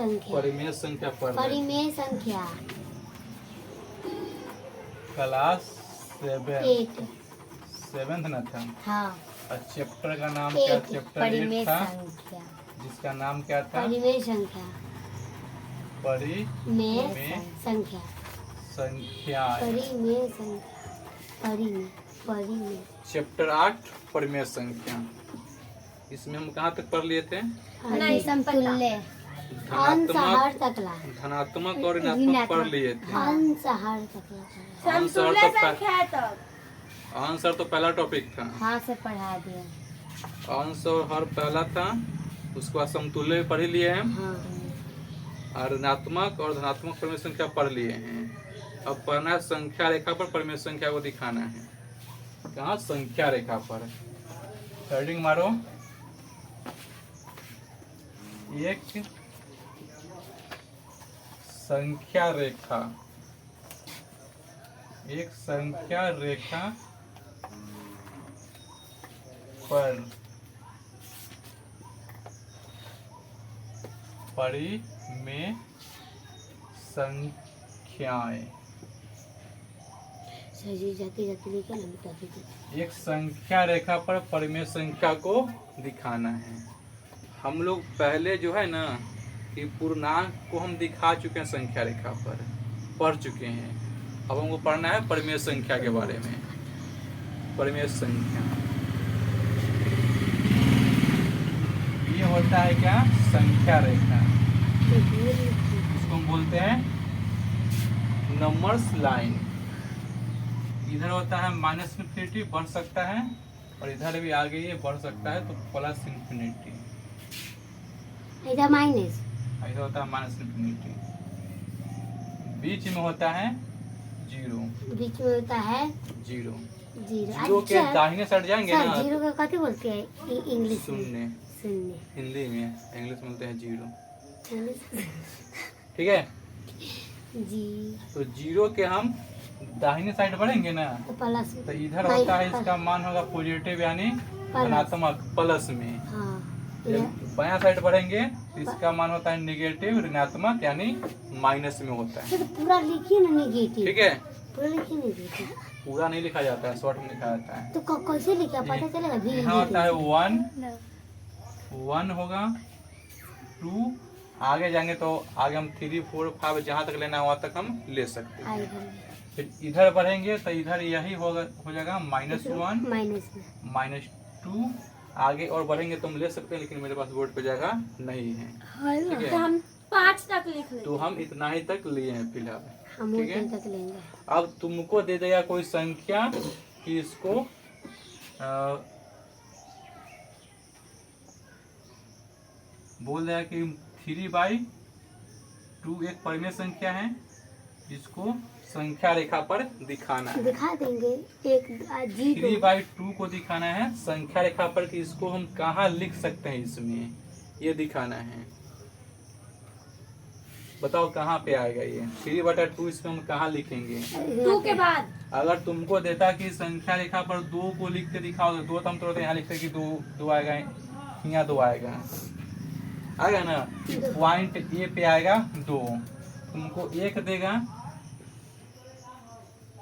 संख्या। परिमेय संख्या पढ़ रहे थे। परिमेय संख्या क्लास 8। 7th ना था। हाँ और चैप्टर का नाम क्या? 8 चैप्टर परिमेय 8 था, संख्या। जिसका नाम क्या था? परिमेय संख्या। परिमेय संख्या। संख्या। परिमेय संख्या। परिमेय। चैप्टर 8 परिमेय संख्या। इसमें हम कहाँ तक पढ़ लिए थे? समतुल्य। अंश हर तकला। धनात्मक और ऋणात्मक पढ़ लिए थे। अंश हर तकला। समतुल्य संख्या तक। अंश हर तो पहला टॉपिक था। हाँ से पढ़ा दिया। अंश और हर पहला था, उसके बाद समतुल्य पढ़ लिए हैं। हाँ। और ऋणात्मक और धनात्मक परिमेय संख्या पढ़ लिए हैं। अब पढ़ना है संख्या रेखा पर परिमेय संख्या को दिखाना है। कहाँ? संख्या रेखा पर। हेडिंग मारो। एक संख्या रेखा। एक संख्या रेखा पर परिमेय संख्याएं। एक संख्या रेखा पर परिमेय संख्या को दिखाना है। हम लोग पहले जो है ना कि पूर्णांक को हम दिखा चुके हैं, संख्या रेखा पर पढ़ चुके हैं। अब हमको पढ़ना है परिमेय संख्या के बारे में। परिमेय संख्या ये होता है क्या? संख्या रेखा। इसको हम बोलते हैं नंबर्स लाइन। इधर होता है माइनस इन्फिनिटी, बढ़ सकता है, और इधर भी आगे ये बढ़ सकता है तो प्लस इन्फिनिटी। इधर माइनस, इधर होता है माइनस इन्फिनिटी। बीच में होता है जीरो। बीच में होता है जीरो। जीरो। जीरो के दाहिने साइड जाएंगे ना, जीरो का कथी बोलते हैं इंग्लिश? शून्य। शून्य हिंदी में, इंग्लिश में बोलते हैं जीरो। ठीक है जी। तो जीरो के हम दाहिने साइड बढ़ेंगे ना तो प्लस, तो इधर होता है, इसका मान होगा पॉजिटिव यानी धनात्मक, प्लस में। हाँ। बायां साइड बढ़ेंगे तो इसका मान होता है निगेटिव ऋणात्मक यानी माइनस में होता है। तो पूरा लिखिए ना निगेटिव। ठीक है, पूरा लिखिए निगेटिव। पूरा नहीं लिखा जाता है, शॉर्ट में लिखा जाता है। तो कैसे लिखा पता चलेगा? यहाँ होता है 1 होगा, 2 आगे जाएंगे तो आगे हम 3, 4, 5 जहाँ तक लेना है वहाँ तक हम ले सकते हैं। फिर इधर बढ़ेंगे तो इधर यही हो जाएगा -1 -2। आगे और बढ़ेंगे तो हम ले सकते हैं, लेकिन मेरे पास बोर्ड पे जगह नहीं है। ठीक है, तो हम 5 तक लिख लेंगे। तो हम इतना ही तक लिए हैं फिलहाल। हम ठीक है, तक लेंगे। अब तुमको दे देगा कोई संख्या कि इसको बोल देगा कि 3/2 एक परिमेय संख्या है, इसको संख्या रेखा पर दिखाना है। दिखा देंगे। एक 3/2 को दिखाना है संख्या रेखा पर कि इसको हम कहाँ लिख सकते हैं, इसमें ये दिखाना है। बताओ कहाँ पे आएगा ये 3/2? इसमें हम कहाँ लिखेंगे? 2 के बाद। अगर तुमको देता कि संख्या रेखा पर 2 को लिख के दिखाओ तो 2 तो हम तुरंत यहाँ लिखते कि 2 आएगा, यहाँ 2 आएगा ना। पॉइंट ए पे आएगा 2, तुमको 1 देगा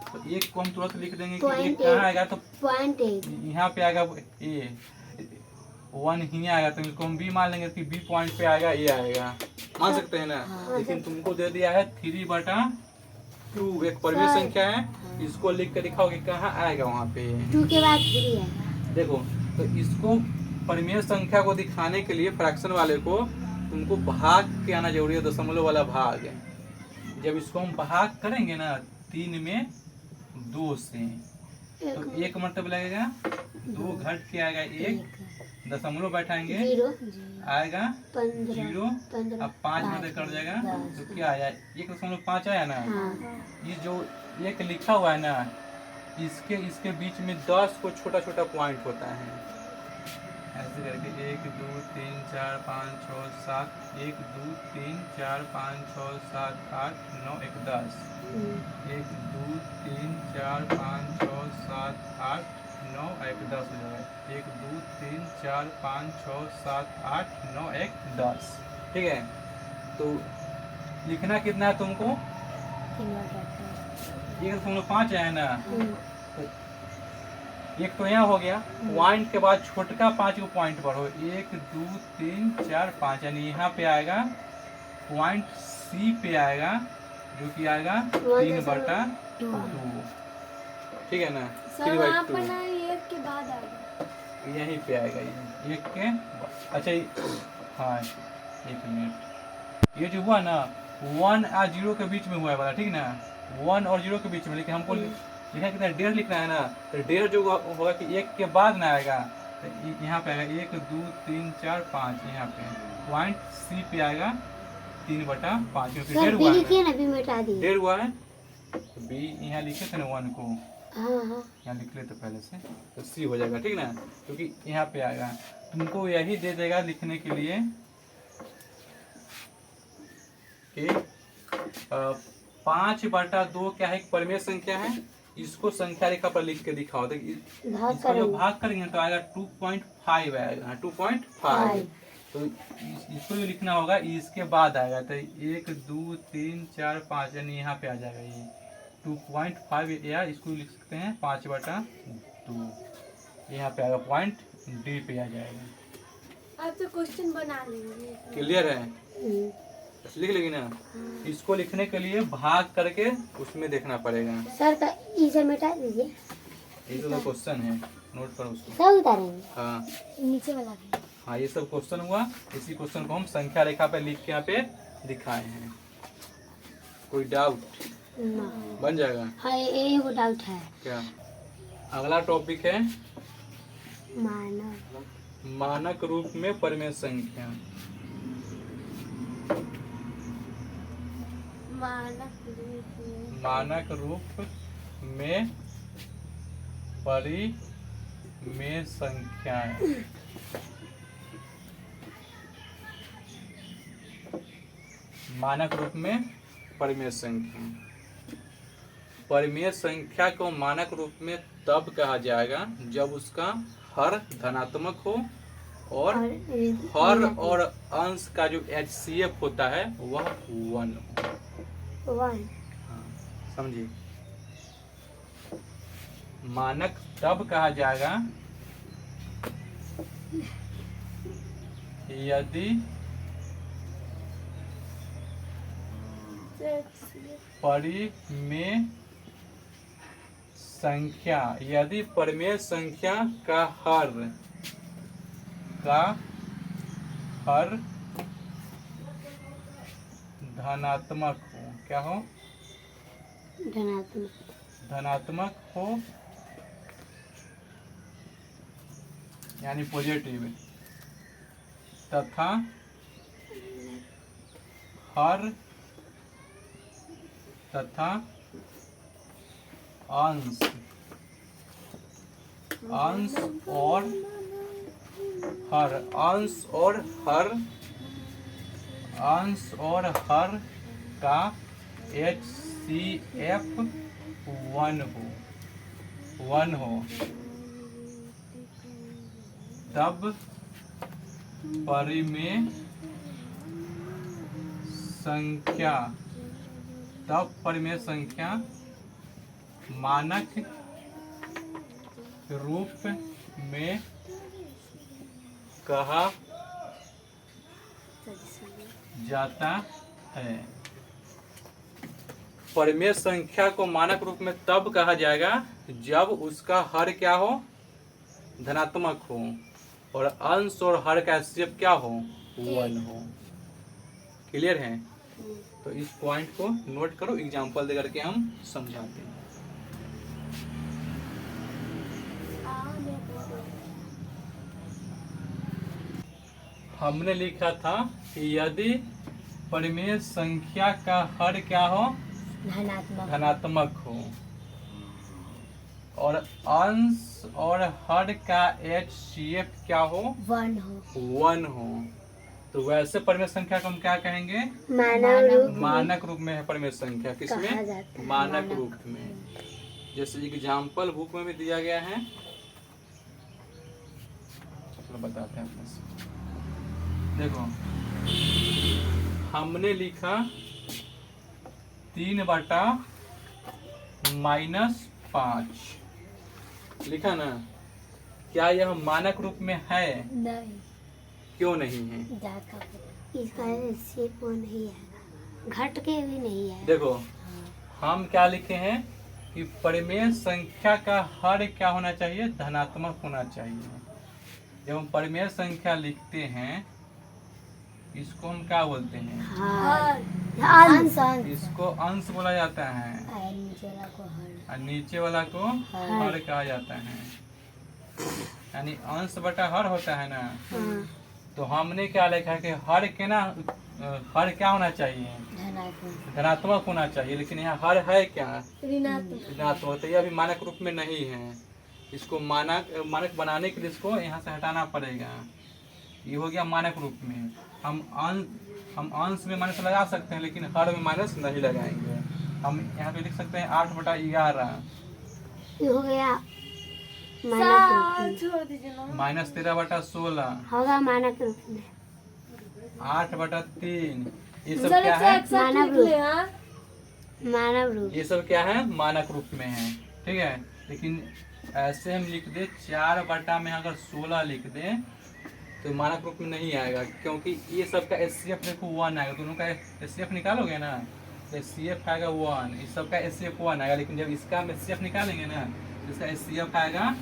तो 1 को हम तुरंत लिख देंगे कि 1 कहाँ आएगा, तो पॉइंट यहाँ पे आएगा ए। 1 ही आएगा तो इसको हम बी मान लेंगे कि बी पॉइंट पे आएगा, ए आएगा, मान सकते हैं ना। लेकिन तुमको दे दिया है 3/2 एक परिमेय संख्या है, इसको लिख के दिखाओ कि कहाँ आएगा वहाँ पे। 2 के बाद 3 है। देखो, तो इसको परिमेय संख्या को दिखाने के लिए फ्रैक्शन वाले को तुमको भाग के आना जरूरी है, दशमलव वाला भाग। जब इसको हम भाग करेंगे ना 3 में 2 से, तो 1 मतलब लगेगा, 2 घट के आएगा 1, दशमलव बैठाएंगे आएगा 0, अब 5 में कट जाएगा तो क्या आया? 1.5 आया ना। ये जो 1 लिखा हुआ है ना, इसके बीच में 10 को छोटा छोटा पॉइंट होता है, ऐसे करके 1 2 3 4 5 6 7 1 2 3 4 5 6 7 8 9 1 10 1 2 3 4 5 6 7 8 9 1 10 हो जाएगा। 1 2 3 4 5 6 7 8 9 1 10। ठीक है, तो लिखना कितना है तुमको? 1.5 आया ना, एक तो यहाँ हो गया। पॉइंट के बाद छोटका 5 को पॉइंट पर हो, 1 2 3 4 5, यानी यहाँ पे आएगा पॉइंट सी पे आएगा, जो कि आएगा 3/2। ठीक है ना, सर वहाँ पर ना 1 के बाद आएगा, यहीं पे आएगा ये 1 के अच्छा हाँ 1 मिनट, ये जो हुआ ना 1 और 0 के बीच में हुआ है वाला, ठीक ना, 1 और 0 के बीच में, लेकिन हमको लिखा कितना 1.5 लिखना है ना, तो 1.5 जो होगा कि 1 के बाद ना आएगा, तो यहाँ पे आएगा 1 2 3 4 5, यहाँ पे पॉइंट सी पे आएगा 3/5, क्योंकि 1.5 हुआ है, 1.5 हुआ है, बी यहाँ लिखे थे ना 1 को, यहाँ लिख लेते पहले से, तो सी हो जाएगा, ठीक ना, क्योंकि यहाँ पे आएगा। तुमको यही दे देगा लिखने के लिए कि 5/2 क्या है, एक परिमेय संख्या है, इसको संख्या रेखा पर लिख के दिखाओ, तो इसको जब भाग करेंगे तो आएगा 2.5 आएगा, 2.5, तो इसको जो लिखना होगा इसके बाद आएगा, तो 1 2 3 4 5, यानी यहाँ पे आ जाएगा ये 2.5, या इसको लिख सकते हैं 5/2, यहाँ पे आएगा, पॉइंट डी पे आ जाएगा। अब तो क्वेश्चन बना लेंगे, क्लियर है? लिख लेगी ना, इसको लिखने के लिए भाग करके उसमें देखना पड़ेगा। सर का इसे मिटा दीजिए, ये तो क्वेश्चन है, नोट करो उसको। सब उतारेंगे, हाँ नीचे वाला भी। हाँ, ये सब क्वेश्चन हुआ, इसी क्वेश्चन को हम संख्या रेखा पे लिख के यहाँ पे दिखाए हैं। कोई डाउट? बन जाएगा। हाँ ये वो डाउट है। क्या? अगला टॉपिक है मानक, मानक रूप में परिमेय संख्या। मानक रूप में परिमेय संख्याएं। मानक रूप में परिमेय संख्या। परिमेय संख्या को मानक रूप में तब कहा जाएगा जब उसका हर धनात्मक हो और हर और अंश का जो HCF होता है वह 1 हो। समझिए, मानक तब कहा जाएगा यदि परिमेय संख्या, यदि परिमेय संख्या का हर धनात्मक हो। क्या हो? धनात्मक हो, यानी पॉजिटिव, तथा हर तथा अंश और हर का HCF 1 हो, तब परिमेय संख्या मानक रूप में कहा जाता है। परिमेय संख्या को मानक रूप में तब कहा जाएगा जब उसका हर क्या हो? धनात्मक हो, और अंश और हर का HCF क्या हो? 1 हो। क्लियर है? तो इस पॉइंट को नोट करो, एग्जांपल दे करके हम समझाते हैं। हमने लिखा था कि यदि परिमेय संख्या का हर क्या हो? धनात्मक हो, और अंश और हर का HCF क्या हो? 1 हो, तो वैसे परिमेय संख्या को हम क्या कहेंगे? मानक रूप में है परिमेय संख्या। किसमें? मानक रूप में। जैसे एग्जाम्पल बुक में भी दिया गया है, चलो बताते हैं। देखो, हमने लिखा 3/-5 लिखा ना। क्या यह मानक रूप में है? नहीं। क्यों नहीं है? इसका शेप वो नहीं है, घट के भी नहीं है। देखो हम क्या लिखे हैं कि परिमेय संख्या का हर क्या होना चाहिए? धनात्मक होना चाहिए। जब हम परिमेय संख्या लिखते हैं इसको हम क्या बोलते हैं? अंश। इसको अंश बोला जाता है नीचे वाला को हर। और नीचे वाला को हर कहा जाता है। यानी अंश बटा हर होता है ना। तो हमने क्या लिखा है कि हर के ना हर क्या होना चाहिए? धनात्मक होना चाहिए, लेकिन यहाँ हर है क्या? ऋणात्मक। तो यह अभी मानक रूप में नहीं है। इसको मानक बनाने के लिए इसको यहाँ से हटाना पड़ेगा। ये हो गया मानक रूप में। हम अंश में माइनस लगा सकते हैं, लेकिन हर में माइनस नहीं लगाएंगे। हम यहाँ पे लिख सकते हैं 8/11 हो गया -13/16 होगा मानक रूप में। 8/3 ये सब क्या है? मानव रूप। ये सब क्या है? मानक रूप में है। ठीक है, लेकिन ऐसे हम लिख दे 4/16 में अगर 16 लिख दे तो मानक रूप में नहीं आएगा, क्योंकि ये सब का HCF देखो 1 आएगा। दोनों का HCF निकालोगे ना, HCF आएगा 1, इस सब का HCF 1 आएगा। लेकिन जब इसका हम HCF निकालेंगे ना तो इसका HCF आएगा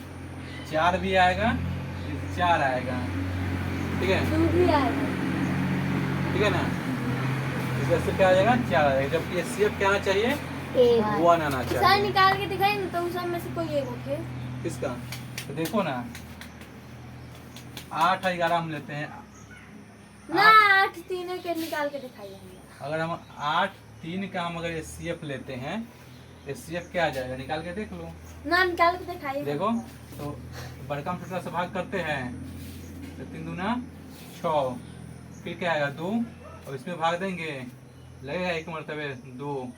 4 भी आएगा, 4 आएगा। ठीक है, ठीक है ना। इसका HCF क्या आ जाएगा? 4 आ जाएगा, जबकि HCF क्या आना चाहिए? 1 आना चाहिए। निकाल के दिखाएंगे तो उस में से कोई एक होके। किसका? तो देखो ना 8/11 हम लेते हैं ना, 8/3 के निकाल के दिखाइए। अगर हम 8/3 का हम अगर HCF लेते हैं, HCF क्या आ जाएगा? निकाल के देख लो ना, निकाल के दिखाइए। देखो तो बड़का हम छोटा से भाग करते हैं तो 3 दूना 6, फिर क्या आएगा 2, और इसमें भाग देंगे लगेगा 1 मरतबे 2,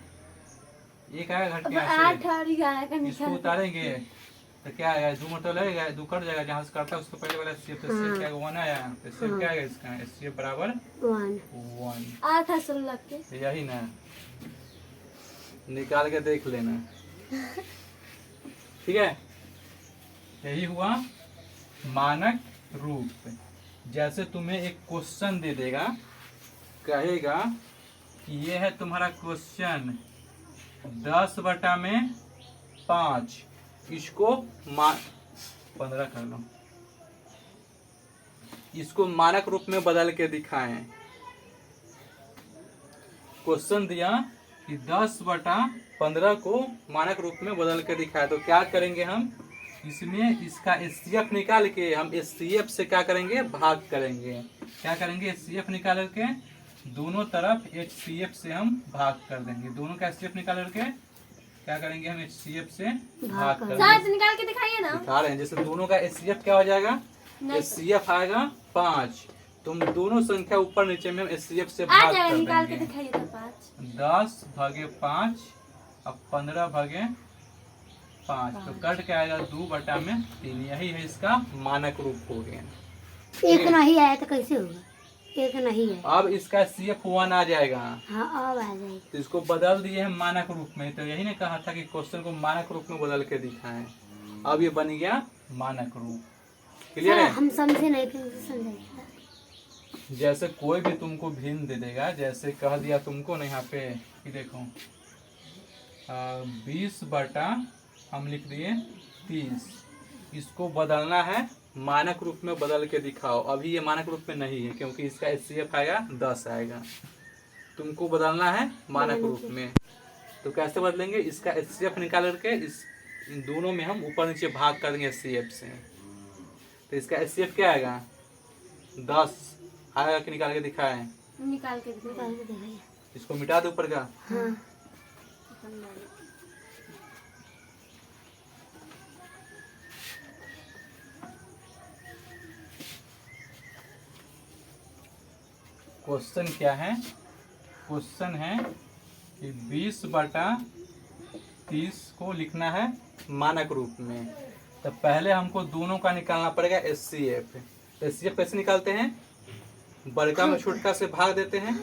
1 आएगा घट के यहाँ से। 8/11 का इसको उतारेंगे तो क्या आएगा? 2 मरतबा लगेगा, 2 कट जाएगा, जहाँ से कटता है उसको पहले वाला HCF तो HCF क्या आएगा? 1 आया। तो HCF क्या आएगा इसका? HCF बराबर 1। 8 असल लग के यही ना, निकाल के देख लेना। ठीक है, यही हुआ मानक रूप। जैसे तुम्हें एक क्वेश्चन दे देगा, कहेगा कि ये है तुम्हारा क्वेश्चन 10/5, इसको 15 कर लो, इसको मानक रूप में बदल के दिखाएं। क्वेश्चन दिया कि 10/15 को मानक रूप में बदल के दिखाया, तो क्या करेंगे हम? इसमें इसका HCF निकाल के हम HCF से क्या करेंगे? भाग करेंगे। क्या करेंगे? HCF निकाल के दोनों तरफ HCF से हम भाग कर देंगे। दोनों का HCF निकाल के क्या करेंगे? हम HCF से भाग कर देंगे। निकाल के दिखाइए ना। दिखा रहे हैं। जैसे दोनों का HCF क्या हो जाएगा? HCF आएगा 5। तुम दोनों संख्या ऊपर नीचे में हम HCF से भाग कर देंगे। निकाल के दिखाइए तो 5 10/5 अब 15/5 तो कट के आएगा 2/3। यही है इसका मानक रूप हो गया। एक नहीं आया तो कैसे होगा? एक नहीं है। अब इसका HCF 1 आ जाएगा। हाँ, अब आ जाएगा। तो इसको बदल दिए हैं मानक रूप में। तो यही ने कहा था कि क्वेश्चन को मानक रूप में बदल के दिखाएं। अब ये बन गया मानक रूप। क्लियर है? हम समझे नहीं, फिर समझाइए। जैसे कोई भी तुमको भिन्न दे देगा, जैसे कह दिया तुमको ना यहाँ पे कि देखो 20/ हम लिख दिए 30, इसको बदलना है मानक रूप में बदल के दिखाओ। अभी ये मानक रूप में नहीं है क्योंकि इसका HCF आएगा 10 आएगा। तुमको बदलना है मानक रूप में, तो कैसे बदलेंगे? इसका HCF निकाल करके इन दोनों में हम ऊपर नीचे भाग कर देंगे HCF से। तो इसका HCF क्या आएगा? 10 आएगा कि निकाल के दिखाएं? निकाल के दिखाइए। इसको मिटा दो ऊपर का। हाँ। क्वेश्चन क्या है? क्वेश्चन है कि 20/30 को लिखना है मानक रूप में। तो पहले हमको दोनों का निकालना पड़ेगा HCF। HCF कैसे निकालते हैं? बड़का में छोटका से भाग देते हैं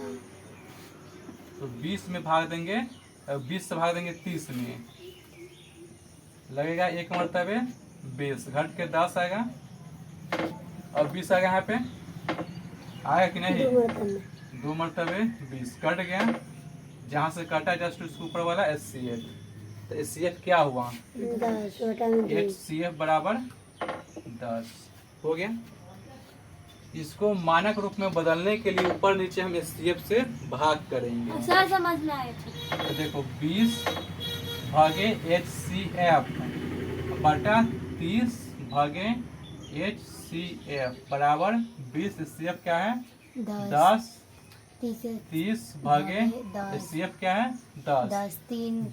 तो 20 में भाग देंगे, 20 से भाग देंगे 30 में, लगेगा 1 मरतबे 20, घट के 10 आएगा और 20 आएगा यहाँ पे, आएगा कि नहीं? 2 मरतबे 20 कट गया, जहाँ से कटा जस्ट उसके ऊपर वाला HCF, तो HCF क्या हुआ? 10 HCF बराबर 10 हो गया। इसको मानक रूप में बदलने के लिए ऊपर नीचे हम HCF से भाग करेंगे। सर समझ में आया। तो देखो 20 भागे HCF बटा 30 भागे HCF बराबर 20। HCF क्या है? 10। 30 भागे HCF क्या है? 10।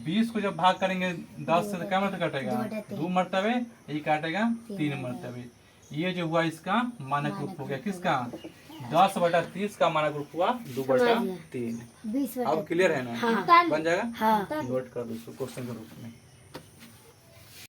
20 को जब भाग करेंगे 10 से तो क्या मरतबे कटेगा? 2 मरतबे, यही काटेगा 3 मरतबे। ये जो हुआ इसका मानक रूप हो गया, किसका? 10 बटा 30 का मानक रूप हुआ 2 बटा 3। अब क्लियर है ना? हाँ। बन जाएगा? हाँ। नोट कर दो क्वेश्चन के रूप में।